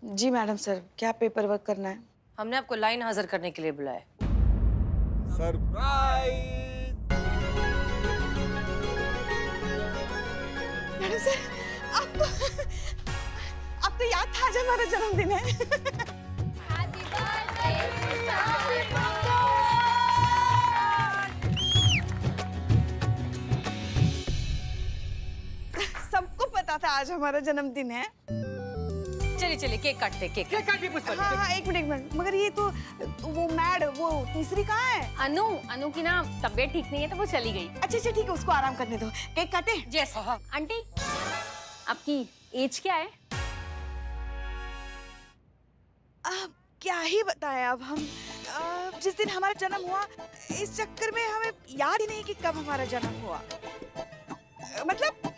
जी madam sir, क्या paper work करना है? हमने आपको लाइन हाजिर करने के लिए बुलाया है। सरप्राइज। मैडम सर, आपको आपको याद था आज हमारा जन्मदिन है? सबको पता था आज हमारा जन्मदिन है। चलिए चलिए केक काटते केक। क्या काटी पुष्पा जी? हाँ, एक मिनट, मगर ये तो वो मैड, वो तीसरी कहाँ है? अनु अनु की ना तबीयत ठीक नहीं है तो वो चली गई। अच्छा ठीक है, उसको आराम करने दो। केक काटे? यस। आंटी आपकी एज क्या है? अब क्या ही बताएं अब हम। जिस दिन हमारा जन्म हुआ, इस चक्कर में हमें याद ही नहीं कि कब हमारा जन्म हुआ। मतलब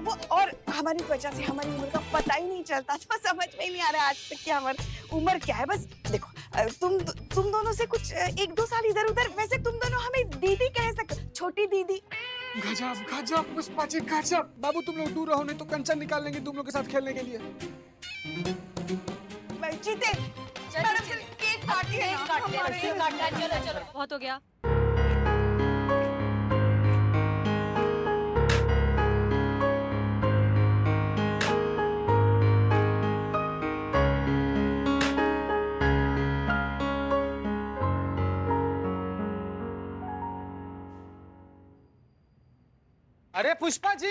वो, और हमारी वजह से हमारी उम्र का पता ही नहीं चलता, तो समझ में ही नहीं आ रहा आज तक कि हमारी उम्र क्या है। बस देखो, तुम दोनों से कुछ 1-2 साल इधर उधर, वैसे तुम दोनों हमें दीदी कह सकते, छोटी दीदी। गजब गजब पुष्पा जी गजब। बाबू तुम लोग दूर रहो, नहीं तो कंचन निकाल लेंगे तुम लोग के साथ खेलने के लिए। जीते मैडम सर, केक काटिए ना, हमारे- चलो चलो बहुत हो गया। अरे Pushpa ji.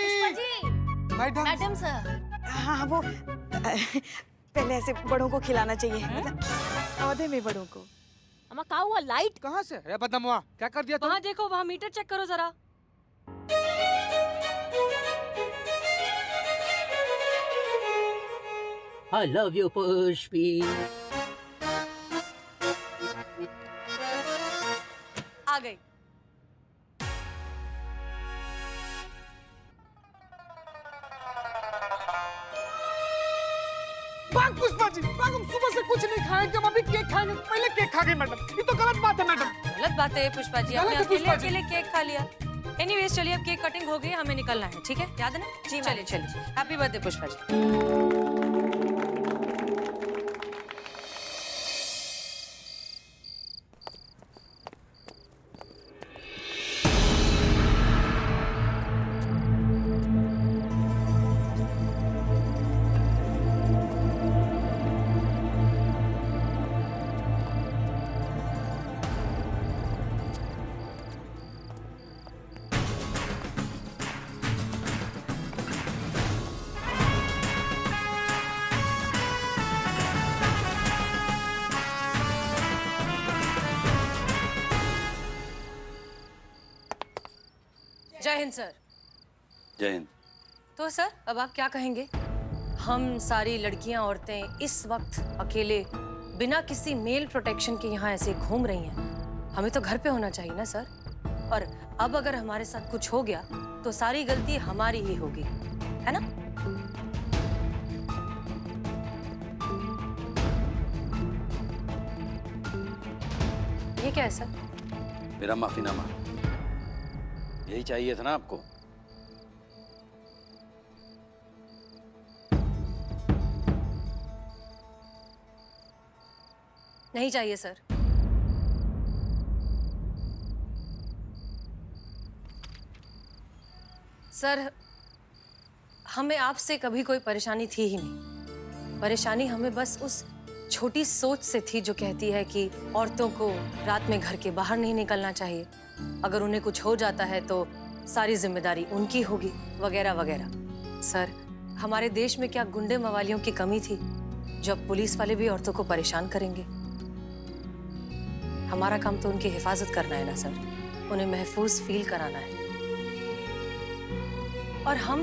Madam. Madam sir. हाँ वो पहले ऐसे बड़ों को खिलाना चाहिए, मतलब पौधे में बड़ों को। अम्मा क्या हुआ? लाइट कहाँ से? अरे बदमुआ, क्या कर दिया तुम? वहाँ देखो, वहाँ मीटर चेक करो जरा। I love you, Pushpi. आ गई। भाग पुष्पा जी भाग, हम सुबह से कुछ नहीं खाएंगे, हम अभी केक खाएंगे। पहले केक खा गए मैडम, ये तो गलत बात है मैडम। गलत बात है पुष्पा जी, गलत आपने है अकेले पुष्पा जी। अकेले केक खा लिया। एनीवेज चलिए, अब केक कटिंग हो गई, हमें निकलना है, ठीक है? याद है ना? जी चलिए चलिए। Happy birthday Pushpa ji. जय हिंद सर। जय हिंद। तो सर अब आप क्या कहेंगे? हम सारी लड़कियां औरतें इस वक्त अकेले बिना किसी मेल प्रोटेक्शन के यहाँ ऐसे घूम रही हैं। हमें तो घर पे होना चाहिए ना सर। और अब अगर हमारे साथ कुछ हो गया तो सारी गलती हमारी ही होगी, है ना? ये क्या है सर? मेरा माफीनामा। यही चाहिए था ना आपको? नहीं चाहिए सर। सर हमें आपसे कभी कोई परेशानी थी ही नहीं। परेशानी हमें बस उस छोटी सोच से थी जो कहती है कि औरतों को रात में घर के बाहर नहीं निकलना चाहिए, अगर उन्हें कुछ हो जाता है तो सारी जिम्मेदारी उनकी होगी, वगैरह वगैरह। सर हमारे देश में क्या गुंडे मवालियों की कमी थी जो अब पुलिस वाले भी औरतों को परेशान करेंगे? हमारा काम तो उनकी हिफाजत करना है ना सर, उन्हें महफूज फील कराना है। और हम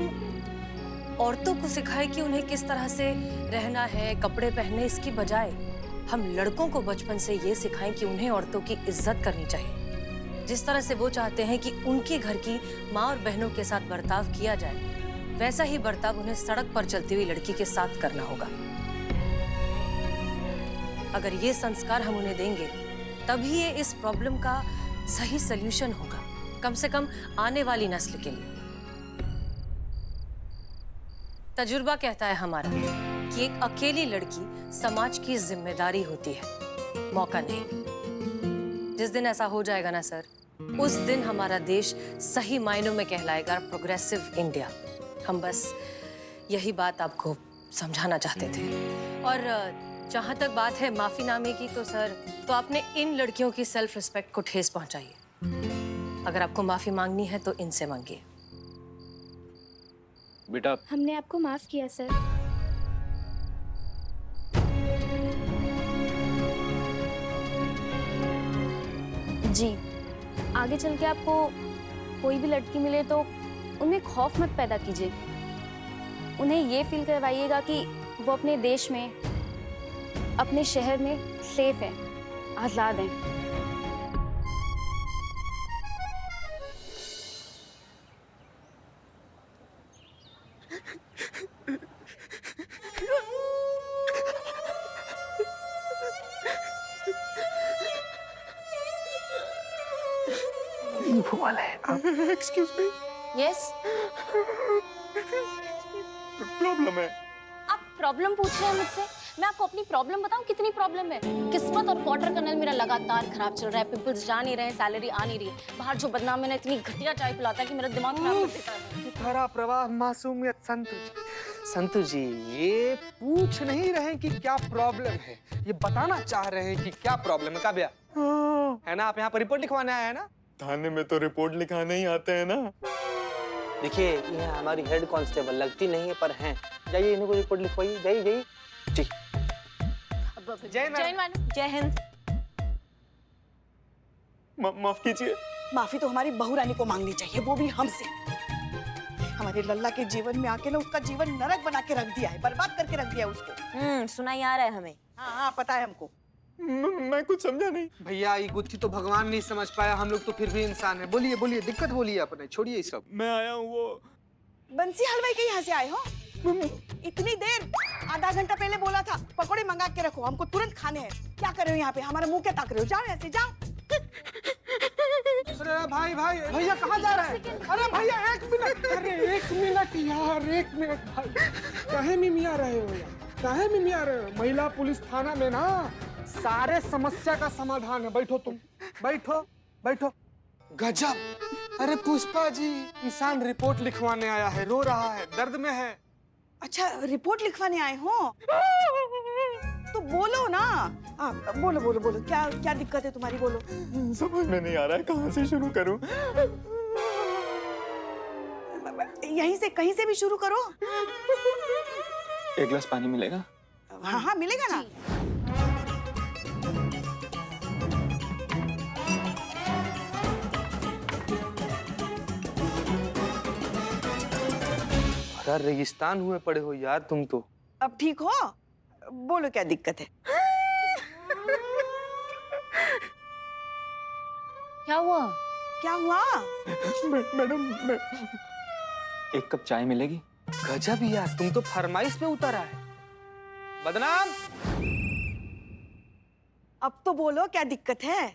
औरतों को सिखाएं कि उन्हें किस तरह से रहना है, कपड़े पहनने, इसकी बजाय हम लड़कों को बचपन से ये सिखाएं कि उन्हें औरतों की इज्जत करनी चाहिए। जिस तरह से वो चाहते हैं कि उनके घर की माँ और बहनों के साथ बर्ताव किया जाए, वैसा ही बर्ताव उन्हें सड़क पर चलती हुई लड़की के साथ करना होगा। अगर ये संस्कार हम उन्हें देंगे तभी ये इस प्रॉब्लम का सही सल्यूशन होगा, कम से कम आने वाली नस्ल के लिए। तजुर्बा कहता है हमारा कि एक अकेली लड़की समाज की जिम्मेदारी होती है, मौका नहीं। जिस दिन ऐसा हो जाएगा ना सर, उस दिन हमारा देश सही मायनों में कहलाएगा प्रोग्रेसिव इंडिया। हम बस यही बात आपको समझाना चाहते थे। और जहाँ तक बात है माफीनामे की, तो सर तो आपने इन लड़कियों की सेल्फ रिस्पेक्ट को ठेस पहुंचाई है। अगर आपको माफी मांगनी है तो इनसे मांगिए। बेटा हमने आपको माफ किया सर। जी, आगे चल के आपको कोई भी लड़की मिले तो उनमें खौफ मत पैदा कीजिए। उन्हें ये फील करवाइएगा कि वो अपने देश में, अपने शहर में सेफ है, आजाद हैं। वो वाला है आप। एक्सक्यूज मी, यस, प्रॉब्लम है। आप प्रॉब्लम पूछ रहे हैं मुझसे? मैं आपको अपनी प्रॉब्लम बताऊं कितनी प्रॉब्लम है। किस्मत और क्वार्टर कर्नल मेरा लगातार खराब चल रहा है। पिंपल्स जा नहीं रहे हैं, सैलरी आ नहीं रही है। बाहर जो बदनाम है ना, इतनी घटिया चाय पिलाता है कि मेरा दिमाग खराब कर देता है। धारा प्रवाह मासूमियत। संतु जी ये पूछ नहीं रहे कि क्या प्रॉब्लम है, ये बताना चाह रहे हैं कि क्या प्रॉब्लम है। काव्या है ना, आप यहाँ पर रिपोर्ट लिखवाने आए हैं ना? थाने में तो रिपोर्ट लिखाने ही आते हैं ना। देखिए ये हमारी हेड कांस्टेबल लगती नहीं है पर हैं। जाइए इन्हें को रिपोर्ट लिखवाइए। जाइए जाइए जी। जय मैडम, जय हिंद। माफ कीजिए। माफी तो हमारी बहू रानी को मांगनी चाहिए, वो भी हमसे। हमारे लल्ला के जीवन में आके ना उसका जीवन नरक बना के रख दिया है, बर्बाद करके रख दिया है उसको। सुनाई आ रहा है हमें। हाँ पता है हमको। मैं कुछ समझा नहीं। भैया ये गुत्थी तो भगवान नहीं समझ पाया, हम लोग तो फिर भी इंसान है। बोलिए बोलिए, दिक्कत बोलिए अपने, छोड़िए ये सब। मैं आया हूँ वो बंसी हलवाई के यहाँ से आए हो? इतनी देर, आधा घंटा पहले बोला था पकौड़े मंगा के रखो, हमको तुरंत खाने हैं। क्या कर रहे हो यहाँ पे? हमारा मुंह क्या ताक रहे हो? जाओ ऐसे जाओ। अरे भाई भाई, भैया कहाँ जा रहे हैं? अरे भैया एक मिनट, अरे एक मिनट यार, एक मिनट भाई। काहे मिमिया रहे हो यार, काहे मिमिया रहे हो? महिला पुलिस थाना में ना सारे समस्या का समाधान है। बैठो तुम, बैठो बैठो। गजब। अरे पुष्पा जी, इंसान रिपोर्ट लिखवाने आया है, रो रहा है, दर्द में है। अच्छा रिपोर्ट लिखवाने आए हो तो बोलो ना। आप बोलो बोलो बोलो, क्या क्या दिक्कत है तुम्हारी? बोलो। समझ में नहीं आ रहा है कहाँ से शुरू करूं। यहीं से कहीं से भी शुरू करो। एक गिलास पानी मिलेगा? हाँ हाँ मिलेगा ना। भरा रेगिस्तान हुए पड़े हो यार तुम तो। अब ठीक हो? बोलो क्या दिक्कत है? क्या हुआ? क्या हुआ? मैडम एक कप चाय मिलेगी? गजब यार, तुम तो फरमाइश पे उतर आए। बदनाम। अब तो बोलो क्या दिक्कत है?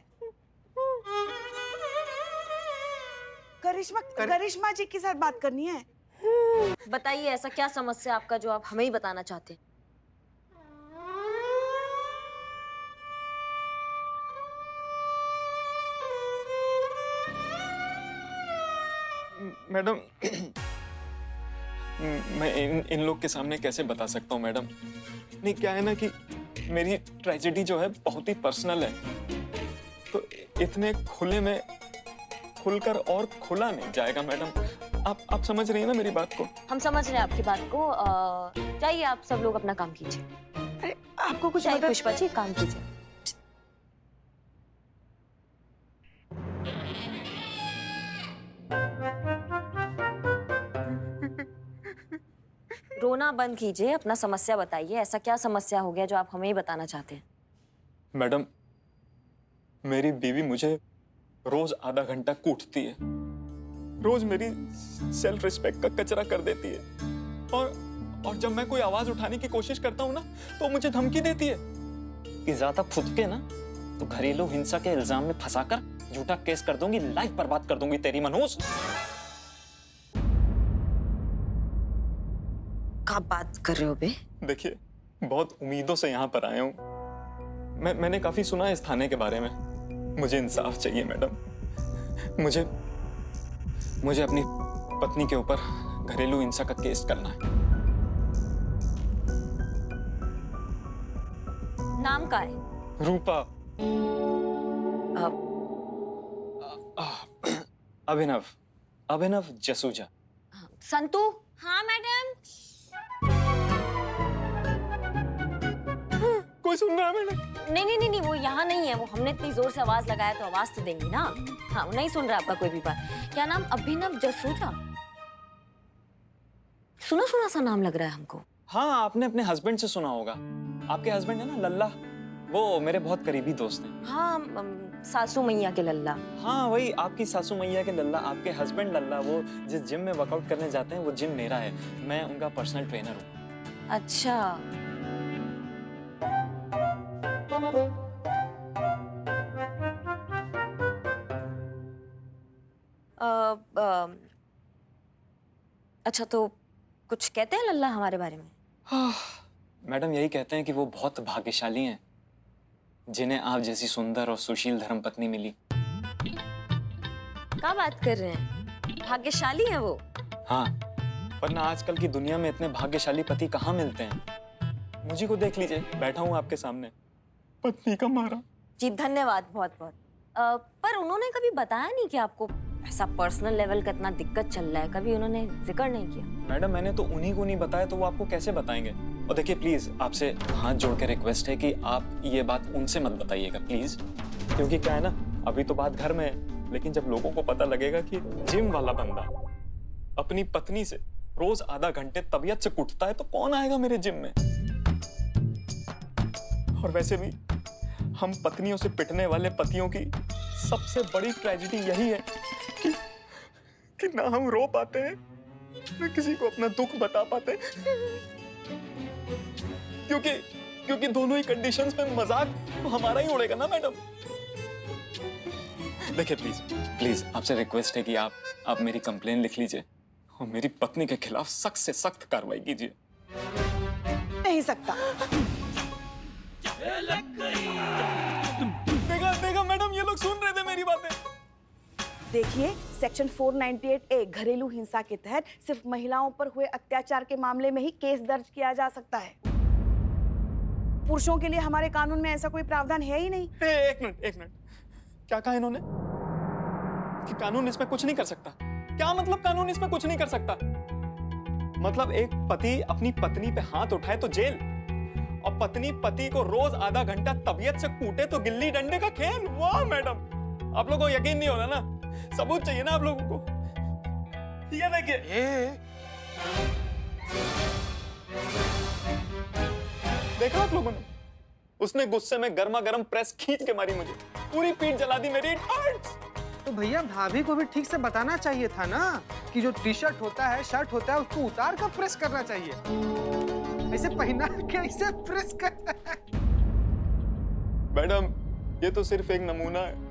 करिश्मा जी के साथ बात करनी है। बताइए ऐसा क्या समस्या आपका जो आप हमें ही बताना चाहते हैं? मैडम मैं इन लोग के सामने कैसे बता सकता हूँ मैडम? नहीं क्या है ना कि मेरी ट्रेजेडी जो है बहुत ही पर्सनल है, तो इतने खुले में खुलकर और खुला नहीं जाएगा मैडम। आप समझ रही हैं ना मेरी बात को? हम समझ रहे हैं आपकी बात को। जाइए आप सब लोग अपना काम कीजिए। अरे आपको कुछ जाइए मदद? पुष्पा जी, काम कीजिए। रोना बंद कीजिए, अपना समस्या बताइए। ऐसा क्या समस्या हो गया जो आप हमें ही बताना चाहते हैं? मैडम मेरी बीवी मुझे रोज आधा घंटा कूटती है, रोज मेरी सेल्फ रिस्पेक्ट का कचरा कर देती है, और जब मैं कोई आवाज उठाने की कोशिश करता हूँ ना तो मुझे धमकी देती है कि ज्यादा फुदके ना तो घरेलू हिंसा के इल्जाम में फंसाकर झूठा केस कर दूंगी, लाइफ बर्बाद कर दूंगी तेरी मनोज। क्या बात कर रहे हो बे? देखिए, बहुत उम्मीदों से यहाँ पर आया हूँ। मैंने काफी सुना है इस थाने के बारे में। मुझे इंसाफ चाहिए मैडम। मुझे अपनी पत्नी के ऊपर घरेलू हिंसा का केस करना है। नाम का है? रूपा। अभिनव जसूजा। संतू। हाँ मैडम। कोई सुन रहा है मैडम? नहीं, वो यहाँ नहीं है। वो हमने इतनी जोर से आवाज लगाया तो आवाज तो देंगी ना। हाँ, वो नहीं सुन रहा आपका कोई भी बात। क्या नाम? अभिनव जसूजा। सुना सा नाम लग रहा है हमको। हाँ, आपने अपने हस्बैंड से सुना होगा। आपके हस्बैंड है ना लल्ला, वो मेरे बहुत करीबी दोस्त हैं। हाँ, सासू मैया के लल्ला। हाँ, वही आपकी सासू मैया के लल्ला, आपके हस्बैंड लल्ला। वो जिस जिम में वर्कआउट करने जाते हैं वो जिम मेरा है। मैं उनका पर्सनल ट्रेनर हूँ। अच्छा। अच्छा, तो कुछ कहते हैं लल्ला हमारे बारे में? मैडम, यही कहते हैं कि वो बहुत भाग्यशाली हैं जिन्हें आप जैसी सुंदर और सुशील धर्मपत्नी मिली। क्या बात कर रहे हैं? भाग्यशाली है वो? हाँ, वरना आजकल की दुनिया में इतने भाग्यशाली पति कहाँ मिलते हैं। मुझे को देख लीजिए, बैठा हूँ आपके सामने, पत्नी का मारा। जी धन्यवाद, बहुत बहुत। पर उन्होंने कभी बताया नहीं कि आपको ऐसा पर्सनल लेवल का इतना दिक्कत चल रहा है? कभी उन्होंने जिक्र नहीं किया? मैडम, मैंने तो उन्हीं को नहीं बताया तो वो आपको कैसे बताएंगे? और देखिए, प्लीज आपसे हाथ जोड़ के रिक्वेस्ट है कि आप ये बात उनसे मत बताइएगा प्लीज। क्योंकि क्या है ना, अभी तो बात घर में है, लेकिन जब लोगों को पता लगेगा कि जिम वाला बंदा अपनी पत्नी से रोज आधा घंटे तबीयत से कुटता है तो कौन आएगा मेरे जिम में? और वैसे भी हम पत्नियों से पिटने वाले पतियों की सबसे बड़ी ट्रेजेडी यही है कि ना हम रो पाते हैं, ना किसी को अपना दुख बता पाते। क्योंकि दोनों ही कंडीशंस में मजाक तो हमारा ही उड़ेगा ना मैडम। देखिए, प्लीज आपसे रिक्वेस्ट है कि आप मेरी कंप्लेन लिख लीजिए और मेरी पत्नी के खिलाफ सख्त से सख्त कार्रवाई कीजिए। नहीं सकता। देखा मैडम, ये लोग सुन रहे थे मेरी बातें। देखिए, सेक्शन 498A घरेलू हिंसा के तहत सिर्फ महिलाओं पर हुए अत्याचार के मामले में ही केस दर्ज किया जा सकता है। पुरुषों के लिए हमारे कानून में ऐसा कोई प्रावधान है ही नहीं। एक मिनट, क्या कहा इन्होंने? कि कानून इसमें कुछ नहीं कर सकता? क्या मतलब कानून इसमें कुछ नहीं कर सकता? मतलब एक पति अपनी पत्नी पे हाथ उठाए तो जेल, और पत्नी पति को रोज आधा घंटा तबीयत से कूटे तो गिल्ली डंडे का खेल। वाह मैडम, आप लोगों को यकीन नहीं हो रहा ना? सबूत चाहिए ना आप लोगों को? ये देखिए, देखा आप लोगों ने? उसने गुस्से में गर्मा गर्म प्रेस खींच के मारी मुझे, पूरी पीठ जला दी मेरी। It hurts। तो भैया, भाभी को भी ठीक से बताना चाहिए था ना कि जो टी शर्ट होता है, शर्ट होता है, उसको उतार कर प्रेस करना चाहिए। ऐसे पहना कैसे प्रेस करना है? मैडम, ये तो सिर्फ एक नमूना है।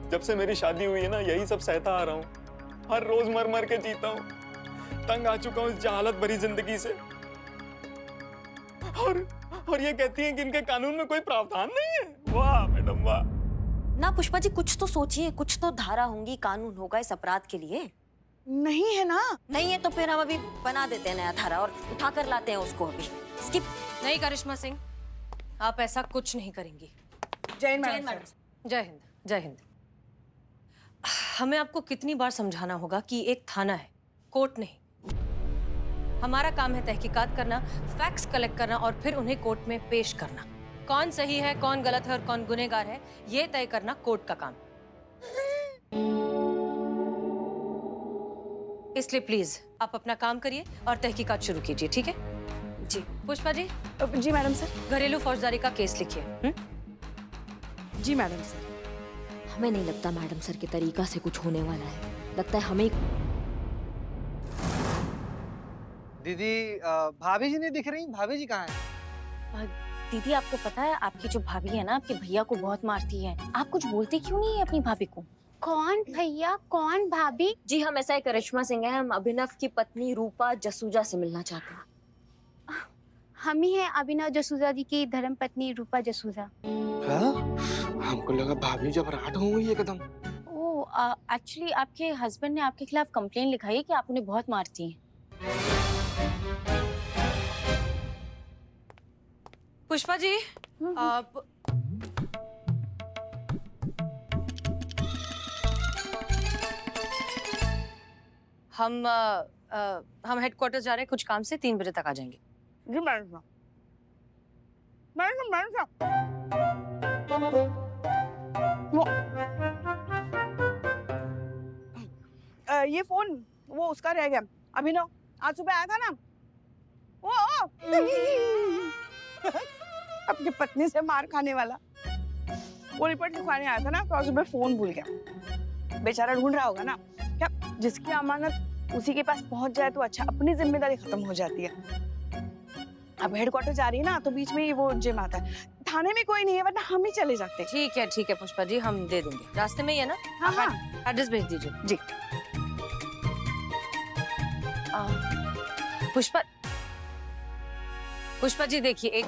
जब से मेरी शादी हुई है ना, यही सब सहता आ रहा हूँ। हर रोज मर मर के जीता हूँ, तंग आ चुका हूँ इस जहालत भरी जिंदगी से। और ये कहती हैं कि इनके कानून में कोई प्रावधान नहीं है। वाह मैडम, वाह। ना पुष्पा जी, कुछ तो सोचिए, कुछ तो धारा होंगी, कानून होगा इस अपराध के लिए। नहीं है ना? नहीं है तो फिर हम अभी बना देते हैं नया धारा और उठा कर लाते हैं उसको अभी। स्किप। नहीं करिश्मा सिंह, आप ऐसा कुछ नहीं करेंगी। जय हिंद मैडम। जय हिंद, जय हिंद। हमें आपको कितनी बार समझाना होगा कि एक थाना है, कोर्ट नहीं। हमारा काम है तहकीकात करना, फैक्ट्स कलेक्ट करना और फिर उन्हें कोर्ट में पेश करना। कौन सही है, कौन गलत है और कौन गुनहगार है, ये तय करना कोर्ट का काम। इसलिए प्लीज आप अपना काम करिए और तहकीकात शुरू कीजिए, ठीक है? जी। पुष्पा जी। जी मैडम सर। घरेलू फौजदारी का केस लिखिए। जी मैडम सर। हमें नहीं लगता मैडम सर के तरीका से कुछ होने वाला है। लगता है हमें। दीदी, भाभी जी नहीं दिख रही। भाभी जी कहाँ हैं? दीदी, आपको पता है आपकी जो भाभी है ना, आपके भैया को बहुत मारती है। आप कुछ बोलते क्यों नहीं है अपनी भाभी को? कौन भैया, कौन भाभी? जी हम ऐसा ही करिश्मा सिंह है, हम अभिनव की पत्नी रूपा जसूजा से मिलना चाहते हैं। हम ही हैं अभिनव जसूजा जी की धर्मपत्नी रूपा जसूजा। हाँ? हमको लगा भाभी जबराट हो गई एकदम। ओ एक्चुअली आपके हस्बैंड ने आपके खिलाफ कंप्लेन लिखाई है कि आप उन्हें बहुत मारती हैं। पुष्पा जी आप हम हेडक्वार्टर जा रहे हैं कुछ काम से, 3 बजे तक आ जाएंगे। जी मैडम साहब, मैडम साहब वो ये फोन वो उसका रह गया, अभिनव आज सुबह आया था ना वो अपनी पत्नी से मार खाने वाला, वो रिपोर्ट लिखवाने आया था ना, तो आज सुबह फोन भूल गया। बेचारा ढूंढ रहा होगा ना, क्या जिसकी अमानत उसी के पास पहुंच जाए तो अच्छा, अपनी जिम्मेदारी खत्म हो जाती है। अब हेडक्वार्टर जा रही है ना, तो बीच में ही वो जिम आता है। थाने में कोई नहीं है, वरना हम ही चले जाते। ठीक है पुष्पा जी, हम दे देंगे, रास्ते में ही है ना। हाँ हाँ एड्रेस भेज दीजिए जी। पुष्पा जी देखिए एक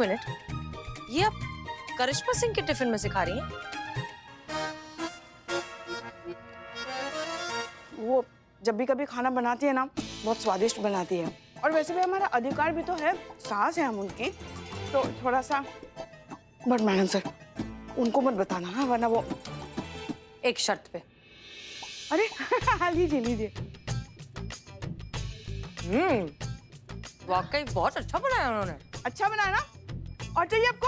मिनट, ये आप करिश्मा सिंह के टिफिन में से खा रही हैं? वो जब भी कभी खाना बनाती है ना, बहुत स्वादिष्ट बनाती है। और वैसे भी हमारा अधिकार भी तो है, सास है हम उनकी, तो थोड़ा सा। बट मैडम सर, उनको मत बताना हाँ, वरना वो। एक शर्त पे। अरे लीजिए लीजिए। वाकई बहुत अच्छा बनाया उन्होंने। अच्छा बनाया ना, और चाहिए आपको?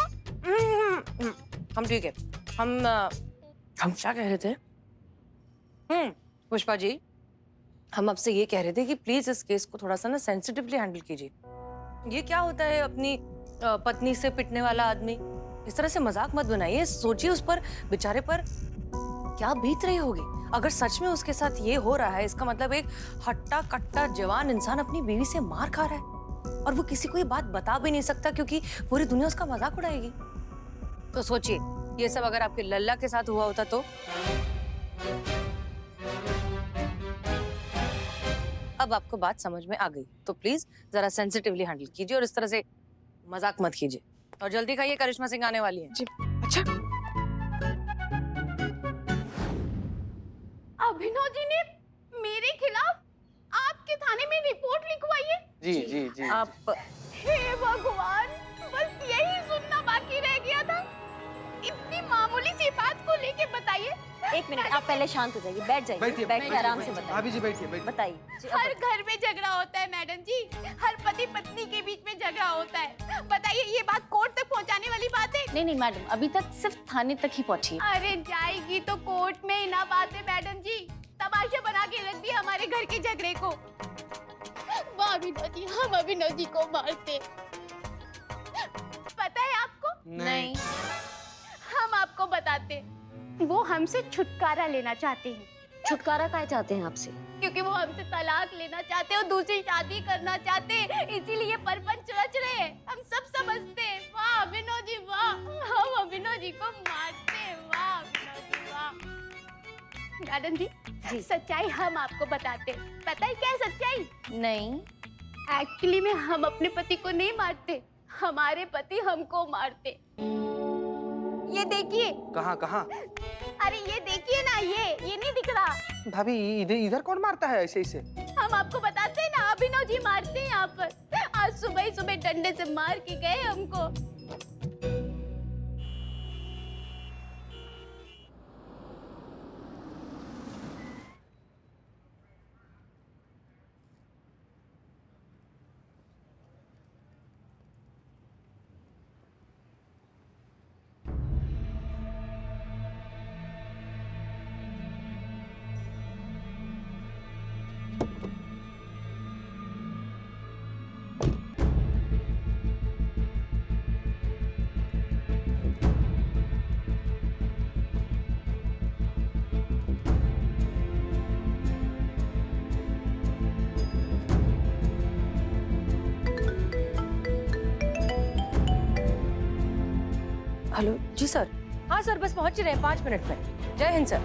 हम ठीक है। हम क्या कह रहे थे? पुष्पा जी, हम आपसे ये कह रहे थे कि प्लीज इस केस को थोड़ा सा ना सेंसिटिवली हैंडल कीजिए। ये क्या होता है, अपनी पत्नी से पिटने वाला आदमी, इस तरह से मजाक मत बनाइए। सोचिए उस पर, बेचारे पर क्या बीत रही होगी। अगर सच में उसके साथ ये हो रहा है, इसका मतलब एक हट्टा कट्टा जवान इंसान अपनी बीवी से मार खा रहा है, और वो किसी को ये बात बता भी नहीं सकता क्योंकि पूरी दुनिया उसका मजाक उड़ाएगी। तो सोचिए, ये सब अगर आपके लल्ला के साथ हुआ होता तो। अब आपको बात समझ में आ गई, तो प्लीज जरा सेंसिटिवली हैंडल कीजिए और इस तरह से मजाक मत कीजिए। और जल्दी खाइए, करिश्मा सिंह आने वाली है। जी अच्छा। अभिनव जी ने मेरे खिलाफ आपके थाने में रिपोर्ट लिखवाई है। जी जी जी आप हे भगवान, बस यही सुनना बाकी रह गया था। इतनी मामूली सी बात को लेके बताइए। एक मिनट, आप पहले शांत हो जाइए, बैठ जाइए, बैठिए, बैठ के आराम से बताइए। भाभी जी बैठिए बैठिए। बताइए। हर घर में झगड़ा होता है मैडम जी, हर पति पत्नी के बीच में झगड़ा होता है। बताइए, ये बात कोर्ट तक पहुंचाने वाली बात है? नहीं मैडम, अभी तक सिर्फ थाने तक ही पहुंची है। अरे जाएगी तो कोर्ट में ही ना बात है मैडम जी। तमाशा बना के रख दिया हमारे घर के झगड़े को। वाह अभिनव जी, हम अभिनव जी को मारते। पता है आपको? नहीं। हम आपको बताते, वो हमसे छुटकारा लेना चाहते हैं। छुटकारा क्या चाहते हैं आपसे? क्योंकि वो हमसे तलाक लेना चाहते हैं और दूसरी शादी करना चाहते हैं, इसीलिए परपंच रच रहे हैं। हम सब समझते हैं। वाह अभिनव जी वाह, हम अभिनव जी को मारते हैं। वाह अभिनव जी वाह। मैडम जी, सच्चाई हम आपको बताते। पता है क्या सच्चाई? नहीं। एक्चुअली में हम अपने पति को नहीं मारते, हमारे पति हमको मारते। ये देखिए। कहाँ कहाँ? अरे ये देखिए ना, ये नहीं दिख रहा? भाभी इधर इधर कौन मारता है ऐसे ऐसे? हम आपको बताते हैं ना, अभिनव जी मारते हैं यहाँ पर। आज सुबह ही सुबह डंडे से मार के गए हमको। हेलो जी सर। हाँ सर, बस पहुंच ही रहे हैं 5 मिनट में। जय हिंद सर।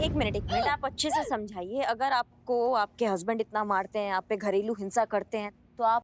एक मिनट आप अच्छे से समझाइए। अगर आपको आपके हस्बैंड इतना मारते हैं, आप पे घरेलू हिंसा करते हैं, तो आप